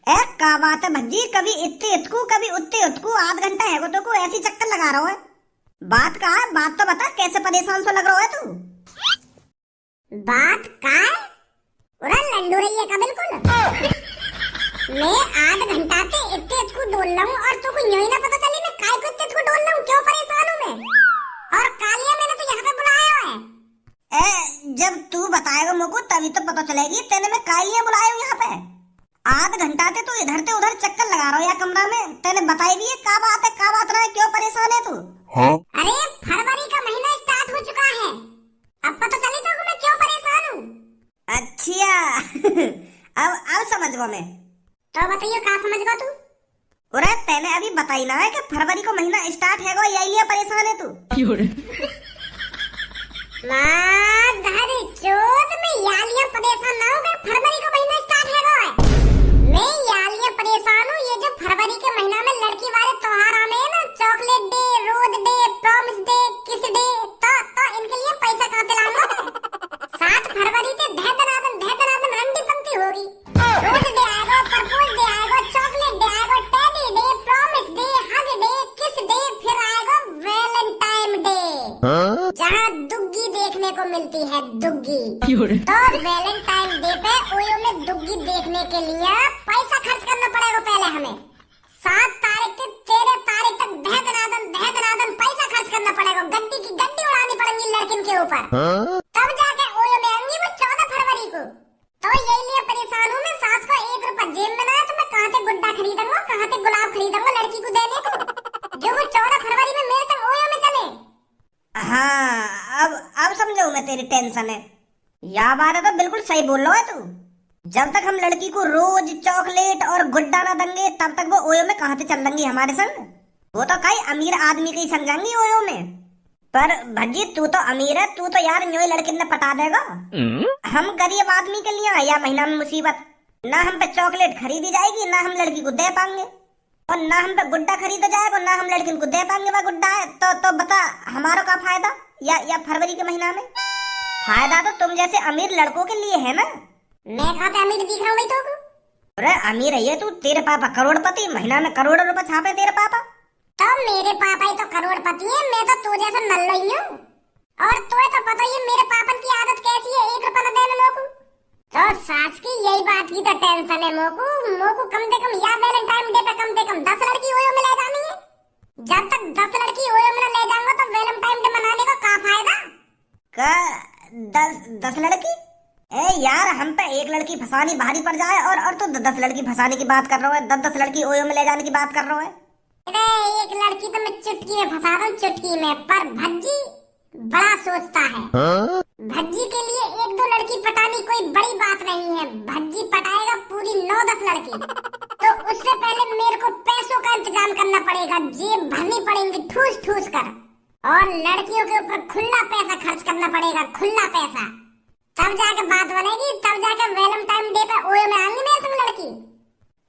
ए का बात है भज्जी, कभी इतने इतकू कभी उतने उतकू, आध घंटा है तो को ऐसी चक्कर लगा रहा है। बात का है, बात तो बता, कैसे परेशान सा लग रहा है तू? बात का है? उरा लल्लू रही है का बिल्कुल। मैं आध घंटा से इतने इतकू डोल रहा हूँ और तुमको यूं ही ना पता चली मैं काय को इतने इतकू डोल रहा हूँ, क्यों परेशान हूँ मैं? और कालिया मैंने तो यहाँ पे बुलाया है। जब तू बताएगा मुझको तभी तो पता चलेगी तेने मैं काय लिए बुलाया हूँ यहाँ पे। आध घंटा से तू इधर से उधर चक्कर लगा रहा हो या कमरा में, तेने बताई भी है का बात है, का बात रहा है, क्यों परेशान है तू? हाँ? अरे फरवरी का महीना स्टार्ट हो चुका है, अब पता चली तो मैं क्यों परेशान हूँ। अच्छा अब समझ गो मैं। तो बताइए कहाँ समझ गो तू? अरे तेने अभी बताई ना है कि फरवरी को महीना स्टार्ट है, यही लिए परेशान है तू? माधर चोद में यालियां परेशान ना हो गए, फरवरी का महीना स्टार्ट है मैं यालियां परेशान हूँ। ये जो फरवरी के महीना में लड़की वाले त्योहार आने हैं ना, chocolate day, rose day, promise day, kiss day, तो इनके लिए पैसा कहाँ से लाना है? 7 फरवरी से धैदनादन रंडी पंक्ति होगी। रोज डे आएगा, प्रपोज डे आएगा, चॉकलेट डे आएगा, teddy day, promise day, hug day, kiss day, फिर आएगा वैलेंटाइन डे, जहाँ दुग्गी देखने को मिलती है, दुग्गी। तो वैलेंटाइन डे पे ओयो में दुग्गी देखने के लिए पैसा खर्च करना पड़ेगा पहले हमें। 7 तारीख से 13 तारीख तक धैदनादन पैसा खर्च करना पड़ेगा, गड्डी की गड्डी उड़ानी पड़ेगी लड़किन के ऊपर। तब जाके ओयो में आएंगी वो 14 फरवरी को। तो यही लिए परेशान हूँ मैं, सास को 1 रुपया जेब में ना है तो मैं कहाँ से गुड्डा खरीदूंगा, कहाँ से गुलाब खरीदूंगा लड़की को देने को, जो वो 14 फरवरी में मेरे संग ओयो में चले। हाँ अब समझो मैं तेरी टेंशन है। या बात है तो बिल्कुल सही बोल रहा है तू। जब तक हम लड़की को रोज चॉकलेट और गुड्डा ना देंगे तब तक वो ओयो में कहाँ से चल देंगी हमारे संग। वो तो कई अमीर आदमी के ही समझेंगी ओयो में। पर भज्जी तू तो अमीर है, तू तो यार न्यू लड़की ने पटा देगा। हम गरीब आदमी के लिए आया महीना में मुसीबत, ना हम पे चॉकलेट खरीदी जाएगी, ना हम लड़की को दे पाएंगे, और ना हम पे गुड्डा खरीदा जाएगा, ना हम लड़की को दे पाएंगे। वह गुड्डा है तो बता हमारा क्या फायदा? या फरवरी के महीना में फायदा तो तुम जैसे अमीर लड़कों के लिए है ना। मैं कहाँ पे अमीर दिख रहा हूँ तो? अरे अमीर है ये तू, तेरे पापा करोड़पति, महीना में करोड़ों रुपए छापे तेरे पापा। तो मेरे पापा ही तो करोड़पति है, मैं तो तू जैसा नल्ला ही हूँ। और तुझे तो पता ही है मेरे पापन की आदत कैसी है, 1 रुपया न देने मोकू। तो सास की यही बात की तो टेंशन है मोकू कम से कम या वैलेंटाइन डे पे कम से कम 10 लड़की ओयो में ले जानी है। जब तक 10 लड़की ओयो में ले जाऊंगा तो वैलेंटाइन डे मनाने का क्या फायदा? का 10 लड़की? ए यार हम पे एक लड़की फंसानी भारी पड़ जाए और तू 10 लड़की फंसाने की बात कर रहा है, 10 लड़की ओयो में ले जाने की बात कर रहा है। अरे एक लड़की तो मैं चुटकी में फंसा दूं, चुटकी में, पर भज्जी बड़ा सोचता है। भज्जी के लिए 1-2 लड़की पटानी कोई बड़ी बात नहीं है, भज्जी पटाएगा पूरी 9-10 लड़की। तो उससे पहले मेरे को पैसों का इंतजाम करना पड़ेगा, जेब भरनी पड़ेगी ठूस ठूस कर, और लड़कियों के ऊपर खुला पैसा खर्च करना पड़ेगा, खुला पैसा। तब जाके बात बनेगी, तब जाके वैलेंटाइन डे पे ओयो में आएंगी मेरे संग लड़की।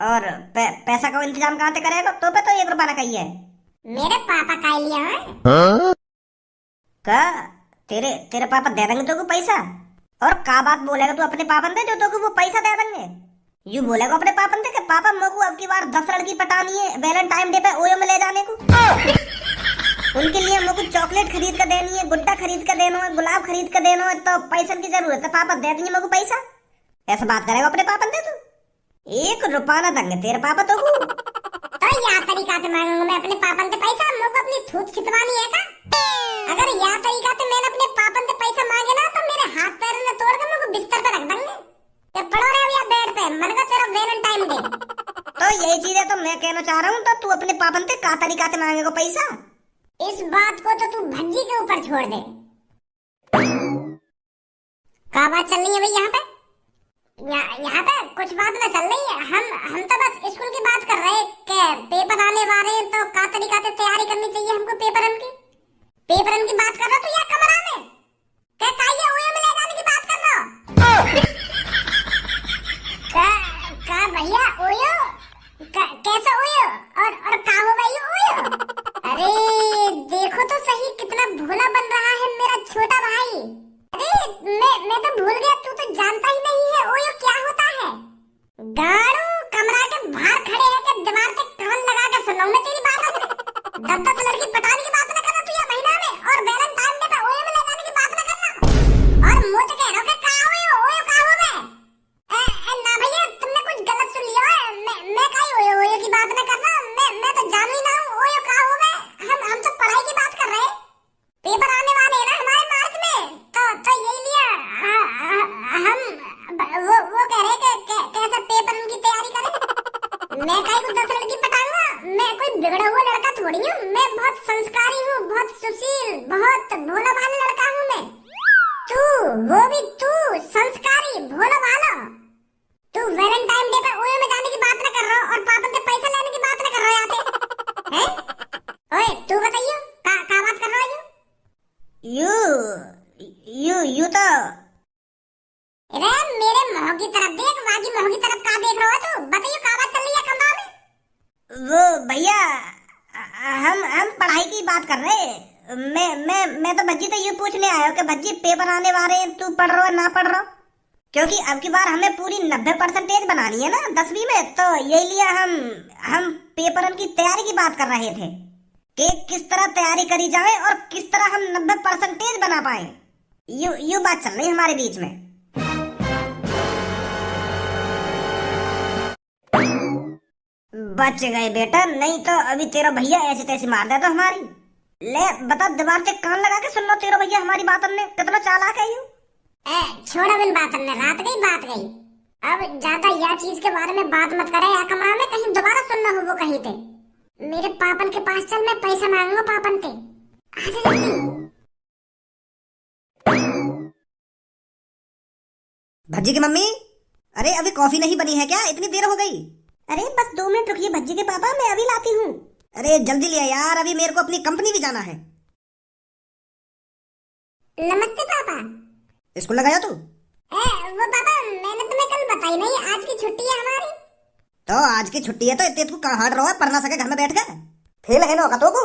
और पैसा का इंतजाम कहाँ से करेगा? तो पे तो 1 रुपया ना कही है। मेरे पापा का लिया है का तेरे पापा दे देंगे तो को पैसा? और का बात बोलेगा तू अपने पापन दे जो तो को वो पैसा दे देंगे? यू बोलेगा अपने पापन दे कि पापा मेरे अब की बार 10 लड़की पटानी है वैलेंटाइन डे पे ओयो में ले जाने को। उनके लिए मेरे को चॉकलेट खरीद कर देनी है, गुड्डा खरीद कर देना है, गुलाब खरीद कर देना है, तो पैसे की जरूरत है, पापा दे देंगे मेरे को पैसा। ऐसा बात करेगा अपने पापन दे तू? 1 रुपया ना देंगे तेरे पापा तो या तरीका से मांगूंगा मैं अपने पापन से पैसा, मुझे अपनी थूक छितवानी है का? अगर या तरीका से मैंने अपने पापन से पैसा मांगे ना तो मेरे हाथ पैर ने तोड़ कर मुझे बिस्तर पे रख देंगे। ये पड़ो रहे या बेड पे, मन का तेरा वैलेंटाइन डे। तो यही चीज है तो मैं कहना चाह रहा हूँ, तो तू अपने पापन से का तरीका से मांगेगा पैसा? इस बात को तो तू भज्जी के ऊपर छोड़ दे। क्या बात चल रही है भाई यहाँ पे? यहाँ पे कुछ बात ना चल रही है, हम तो बस स्कूल की बात कर रहे हैं कि पेपर आने वाले हैं तो का तरीका से तैयारी करनी चाहिए हमको पेपरन की बात कर रहा तू या कमरा में क्या काये ओयो में ले जाने की बात कर रहा? का भैया ओयो कैसा ओयो और का हो भाई ओयो? अरे देखो तो सही कितना भोला बन रहा है मेरा छोटा भाई। अरे मैं तो भूल गया, तू तो जानता ही नहीं है ओयो क्या होता है। गाड़ू कमरा के यू यू तो अरे मेरे मुंह की तरफ देख, बाकी मुंह की तरफ कहाँ देख रहा हो तू? बताइए कहाँ बात चल रही है कमरा में? वो भैया, हम पढ़ाई की बात कर रहे हैं। मैं तो भज्जी तो ये पूछने आया हूँ कि भज्जी पेपर आने वाले हैं, तू पढ़ रहा है ना पढ़ रहा? क्योंकि अब की बार हमें पूरी 90% बनानी है ना 10वीं में, तो यही लिए हम पेपर की तैयारी की बात कर रहे थे कि किस तरह तैयारी करी जाए और किस तरह हम 90% बना पाए। यू बात चल रही है हमारे बीच में। बच गए बेटा, नहीं तो अभी तेरा भैया ऐसे तैसे मार देता हमारी। ले बता, दिमाग से कान लगा के सुन लो, तेरा भैया हमारी बात हमने कितना चालाक है यू। छोड़ अब इन बात हमने, रात गई बात गई। अब ज्यादा यह चीज के बारे में बात मत करे या कमरा में कहीं दोबारा सुनना हो वो कहीं पे। मेरे पापन के पास चल, मैं पैसा मांगूंगा पापन पे। आजा जल्दी। भज्जी की मम्मी, अरे अभी कॉफी नहीं बनी है क्या? इतनी देर हो गई। अरे बस 2 मिनट रुकिए भज्जी के पापा, मैं अभी लाती हूँ। अरे जल्दी लिया यार, अभी मेरे को अपनी कंपनी भी जाना है। नमस्ते पापा। स्कूल लगाया तू? वो पापा मैंने तुम्हें कल बताई नहीं, आज की छुट्टी है हमारी। तो आज की छुट्टी है तो इतने तू कहाँ हाट रहा है? पढ़ ना सके घर में बैठ गए? फेल है ना होगा तो को?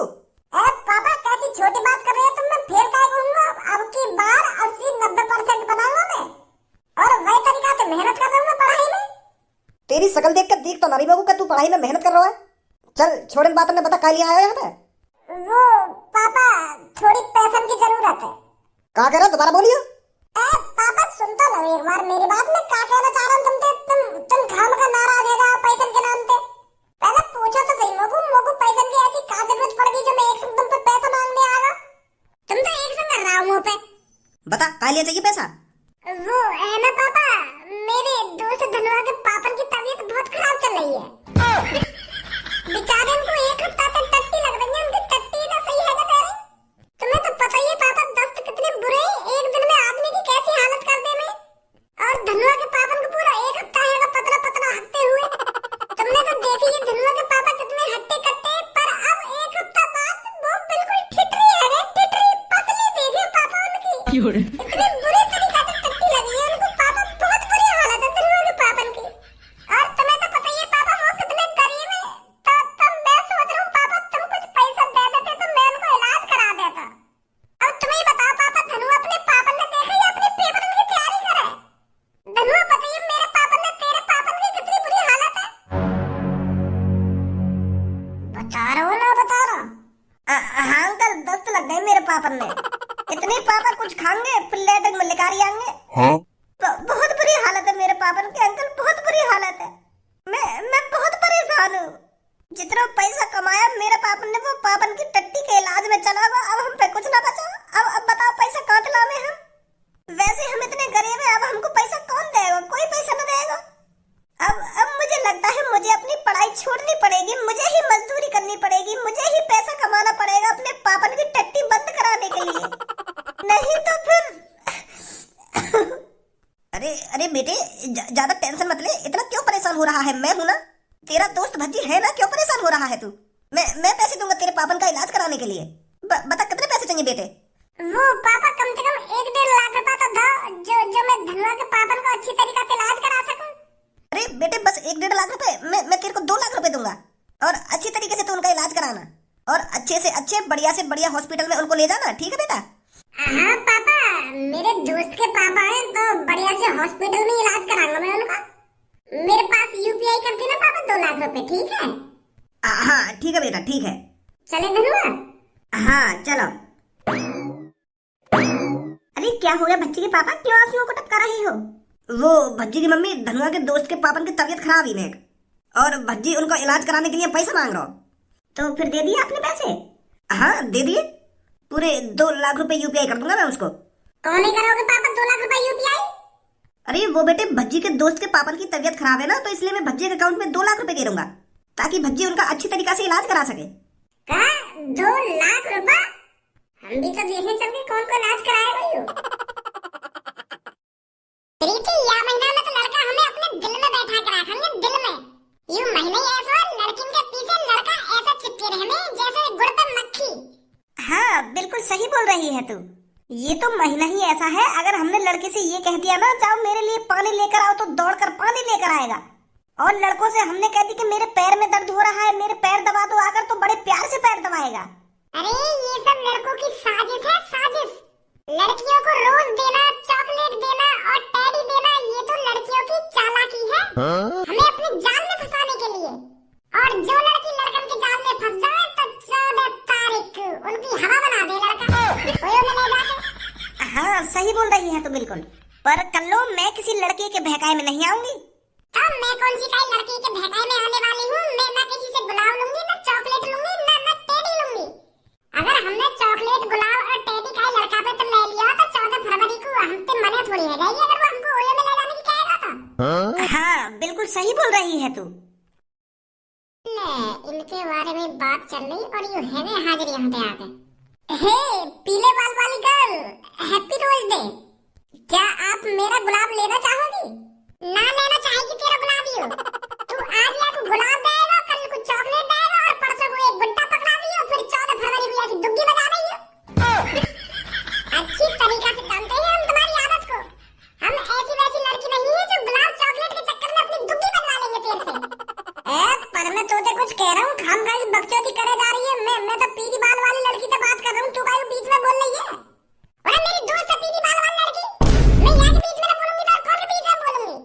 पापा कैसी छोटी बात कर रहे हो तुम? मैं फेल काहे कहूंगा? अब की बार 80-90% बनाऊंगा मैं, और वही तरीका से मेहनत कर रहा हूँ मैं पढ़ाई में। तेरी शकल देख कर दिख तो नारी बाबू का तू पढ़ाई में मेहनत कर रहा है। चल छोड़ इन बातों ने, बता काहे आया यहाँ पे? वो पापा थोड़ी पैसन की जरूरत है। कहा कह रहा, दोबारा बोलियो। पापा सुन तो लो एक बार मेरी बात। मैं क्या कहना चाह रहा हूँ तुम खाम का नाराज है पैसन के नाम पे। पहले पूछो तो सही, मोगू पैसन की ऐसी क्या जरूरत पड़ गई जो मैं एक संग तुम पे पैसा मांगने आ रहा? तुम तो एक संग कर रहा हूँ मुंह पे। बता काहे चाहिए पैसा? वो है ना पापा, मेरे दोस्त धनवा के पापन की तबीयत बहुत खराब चल रही है। बेचारे उनको 1 हफ्ता तक टट्टी लग रही है। उनकी टट्टी तो सही है ना तेरी? तुम्हें तो पता ही है पापा दस्त कितने बुरे हैं, एक दिन में आदमी की कैसी हालत कर दे में। और धनवा के पापन को पूरा 1 हफ्ता है पतला पतला हटते हुए। तुमने तो देखी है धनवा के पापा कितने हट्टे कट्टे, पर अब 1 हफ्ता बाद वो बिल्कुल ठिठरी है रे, ठिठरी पतली देखे पापा उनकी। इतने बुरे तरीके से टट्टी लगी है उनको पापा, बहुत बुरी हालत है धनवा के पापन की। और तुम्हें तो पता ही है पापा वो कितने गरीब है। तो मैं सोच रहा हूँ पापा तुम कुछ पैसा दे देते तो मैं उनको इलाज करा देता। अब तुम्हें बताओ पापा, धनु अपने पापन ने देखा या अपने पेपर की तैयारी करे? धनु बताइए मेरे पापन ने तेरे पापन की कितनी बुरी हालत है? बता रहा हो ना बता रहा? हाँ अंकल, दस्त लग गए मेरे पापन ने। इतने पापा कुछ खाएंगे फिर लेटर में लिकारी आएंगे। हाँ? बहुत बुरी हालत है मेरे पापन की अंकल, बहुत बुरी हालत है। मैं बहुत परेशान हूँ। जितना पैसा कमाया मेरे पापन ने वो पापन की टट्टी के इलाज में चला गया, अब हम पे कुछ ना बचा। अब बताओ पैसा कहाँ से लावे हम? वैसे हम इतने गरीब हैं, अब हमको पैसा कौन देगा? कोई पैसा न देगा। अब मुझे लगता है मुझे अपनी पढ़ाई छोड़नी पड़ेगी, मुझे ही मजदूरी करनी पड़ेगी, मुझे ही पैसा कमाना पड़ेगा अपने पापन की टट्टी बंद कराने के लिए, नहीं तो फिर अरे अरे बेटे, ज्यादा टेंशन मत ले। इतना क्यों परेशान हो रहा है? मैं हूं ना, तेरा दोस्त भज्जी है ना, क्यों परेशान हो रहा है तू? मैं पैसे दूंगा तेरे पापन का इलाज कराने के लिए। बता कितने पैसे चाहिए बेटे? वो पापा कम से कम 1-1.5 लाख रुपया तो दो, जो मैं धनवा के पापन को अच्छी तरीके से इलाज करा सकूं। अरे बेटे बस 1-1.5 लाख रुपए? मैं तेरे को 2 लाख रुपए दूंगा, और अच्छी तरीके से तू उनका इलाज कराना, और अच्छे से अच्छे बढ़िया से बढ़िया हॉस्पिटल में उनको ले जाना, ठीक है बेटा? हाँ पापा, मेरे दोस्त के पापा हैं तो बढ़िया से हॉस्पिटल में इलाज कराऊंगा मैं उनका। मेरे पास यूपीआई कर देना पापा 2 लाख रुपए, ठीक है? हाँ ठीक है बेटा, ठीक है। चले धनुआ? हाँ चलो। अरे क्या हो गया भज्जी के पापा, क्यों आंसुओं को टपका रही हो? वो भज्जी की मम्मी धनुआ के दोस्त के पापन की तबीयत खराब ही है, और भज्जी उनको इलाज कराने के लिए पैसा मांग रहा हो। तो फिर दे दिए आपने पैसे? हाँ दे दिए, पूरे 2 लाख रुपए यूपीआई कर दूंगा मैं उसको। कौन नहीं करोगे पापा 2 लाख रुपए यूपीआई? अरे वो बेटे भज्जी के दोस्त के पापन की तबीयत खराब है ना, तो इसलिए मैं भज्जी के अकाउंट में 2 लाख रुपए दे दूंगा, ताकि भज्जी उनका अच्छी तरीके से इलाज करा सके। क्या 2 लाख रुपए? हम भी तो देखें चल के कौन कौन इलाज कराएगा यू। प्रीति या महीना में तो लड़का हमें अपने दिल में बैठा कर रखेंगे, दिल में। यूं महीने ऐसा लड़किन के पीछे लड़का ऐसा चिपके रहने जैसे गुड़ पे मक्खी। हाँ बिल्कुल सही बोल रही है तू। ये तो महीना ही ऐसा है, अगर हमने लड़के से ये कह दिया ना जाओ मेरे लिए पानी लेकर आओ, तो दौड़कर पानी लेकर आएगा। और लड़कों से हमने कह दी कि मेरे पैर में दर्द हो रहा है, मेरे पैर दबा दो आकर, तो बड़े प्यार से पैर दबाएगा। अरे ये सब लड़कों की साजिश है, साजिश। लड़कियों को रोज देना, चॉकलेट देना और टेडी देना, ये तो लड़कियों की चालाकी है, हमें अपने जाल में फंसाने के लिए। और जो लड़की लड़कन के जाल में फंस जाए तो 14 तारीख उनकी हवा बना दे लड़का, ओयो में ले जाके। हाँ सही बोल रही है तो बिल्कुल, पर कल्लो मैं किसी लड़के के बहकाए में नहीं आऊंगी। अब मैं कौन सी काई लड़की के बहकाए में आने वाली हूँ? मैं ना किसी से गुलाब लूंगी, ना चॉकलेट लूंगी, ना टेडी लूंगी। अगर हमने चॉकलेट, गुलाब और टेडी का लड़का पे तो ले लिया तो 14 फरवरी को हम पे मने थोड़ी है जाएगी अगर वो हमको ओयो में ले जाने की कहेगा तो। हाँ बिल्कुल सही बोल रही है तू। इनके बारे में बात चल रही और यूं है ने हाजिर यहाँ पे आ गए। हे पीले बाल वाली गर्ल, हैप्पी रोज डे। क्या आप मेरा गुलाब लेना चाहोगी? ना लेना चाहेगी तेरा गुलाब ही हो। तू आज या को गुलाब देगा, कल को चॉकलेट देगा और परसों को एक गुड्डा पकड़ा दियो, फिर 14 फरवरी को आके दुग्गी बजा रही हो। अच्छी तरीका से जानते हैं हम तुम्हारी आदत को। हम ऐसी वैसी लड़की नहीं है जो गुलाब चॉकलेट के चक्कर में अपनी दुग्गी बनवा लेंगे तेरे से। पर मैं तोते कुछ कह रहा हूँ, खाम खाई बकचोदी करे जा रही है। मैं तो पीली बाल वाली लड़की से बात कर रहा हूँ, तू काहे बीच में बोल रही है? अरे मेरी दोस्त है पीली बाल वाली लड़की, मैं यहाँ के बीच में ना बोलूंगी तो कौन के बीच में बोलूंगी?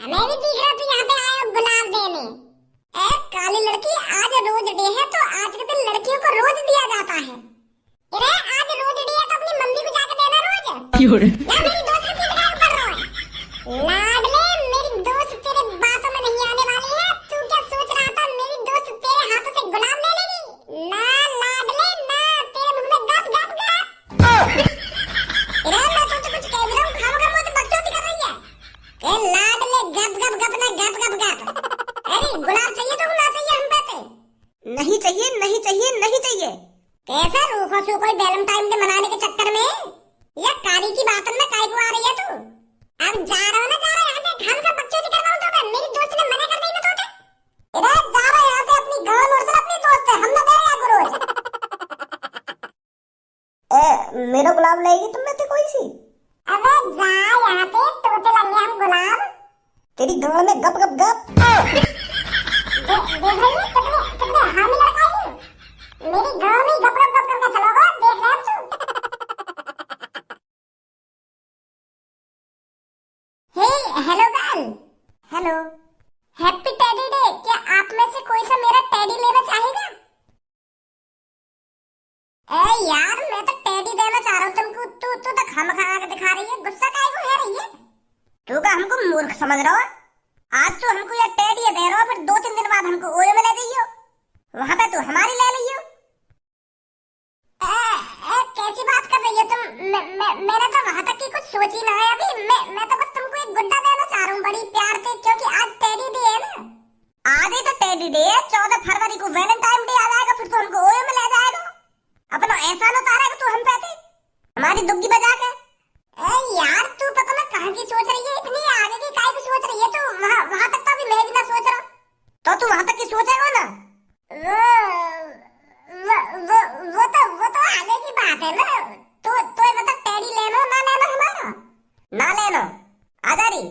हमें भी दिख रहा तू यहाँ पे आया गुलाब देने। काली लड़की, आज रोज डे है तो आज के दिन लड़कियों को रोज दिया जाता है। अरे आज रोज डे है तो अपनी मम्मी को जाके देना रोज। या मेरी दोस्त के पीछे काम कर रहा है? लाडले मेरी दोस्त तेरे बातों में नहीं आने वाली है। तू क्या सोच रहा था मेरी दोस्त तेरे हाथों से गुलाब ले लेगी? ना लाडले ना, तेरे मुंह में गप गप गप। अरे मैं तो कुछ कह भी रहा हूँ, खामोखा मुझे बकचोदी कर रही है। लाडले गप गप गप ना गप गप गप। अरे गुलाब चाहिए तो ना चाहिए हम कहते? नहीं चाहिए नहीं चाहिए नहीं चाहिए। कैसा रूखो सू कोई वैलेंटाइन डे मनाने के चक्कर में या कारी की बातन में काय को आ रही है तू? अब जा रहा हूँ ना, जा रहा यहाँ से, हम का बकचोदी करवाऊँ तो मैं, मेरी दोस्त ने मना कर दी ना तोते। इधर जा रहा यहाँ से, अपनी गाँव और से अपनी दोस्त है, हम ना दे रहे आपको रोज। मेरा गुलाब लेगी तुम में से कोई सी? अबे जा यहाँ पे, तोते लगे हम गुलाब। तेरी गाँव में गप गप गप। देख रही है कितने हामी लड़का है। मेरी गाँव में गप गप गप करके चलोगा, देख रहे हैं तू। Hey hello girl. Hello. Happy teddy day. क्या आप में से कोई सा मेरा टेडी लेना चाहेगा? यार मैं तो टेडी देना चाह रहा हूँ तुमको, तू तो खामखा के दिखा रही है, गुस्सा काहे को है रही है? तू का हमको मूर्ख समझ रहा है? आज तो हमको ये टेडी दे रहा हो, फिर 2-3 दिन बाद हमको ओयो में ले जाइयो, वहाँ पे तू हमारी ले लियो। कैसी बात कर रही है तुम? मैंने तो वहाँ तक की कुछ सोची ना है अभी। मैं तो बस तुमको एक गुड्डा देना चाह रहा हूँ बड़ी प्यार से, क्योंकि आज टेडी डे है ना। आज ही तो टेडी डे है, 14 फरवरी को वैलेंटाइन डे आ जाएगा, फिर तो हमको ओयो में ले जाएगा। अपना एहसान उतारेगा तू हम पे थे, हमारी दुग्गी बजा के। यार तू पता ना कहाँ की सोच रही है, इतनी आगे की काहे की सोच रही है तू? वहाँ तक तो अभी मैं भी ना सोच रहा। तो तू वहाँ तक की सोचेगा ना? वो तो आगे की बात है ना। तो मतलब टेडी लेना ना लेना हमारा? ना लेना। आ जा रही।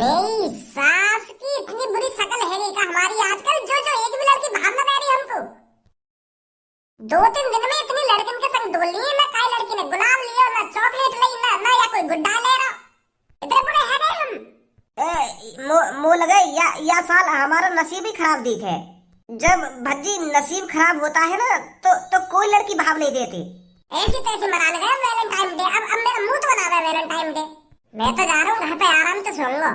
मेरी सास की इतनी बुरी शकल है नहीं का हमारी आजकल, जो एक भी लड़की भाव ना दे रही हमको। 2-3 दिन में इतनी लड़किन के संग डोल ली है, ना काई लड़की ने गुलाब लिया, ना चॉकलेट ली, ना या कोई गुड्डा ले रहा। इतने बुरे हैं गए हम। मो लगे या साल हमारा नसीब ही खराब दिख है। जब भज्जी नसीब खराब होता है ना तो कोई लड़की भाव नहीं देती। ऐसी तैसी मनाने गए वैलेंटाइन डे। अब मेरा मुंह तो बना रहा है वैलेंटाइन डे। मैं तो जा रहा हूँ घर पे आराम से सोऊंगा।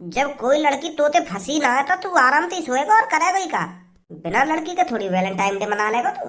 जब कोई लड़की तोते फंसी ना तो तू आराम से सोएगा और करेगा ही का, बिना लड़की के थोड़ी वैलेंटाइन डे मना लेगा तू।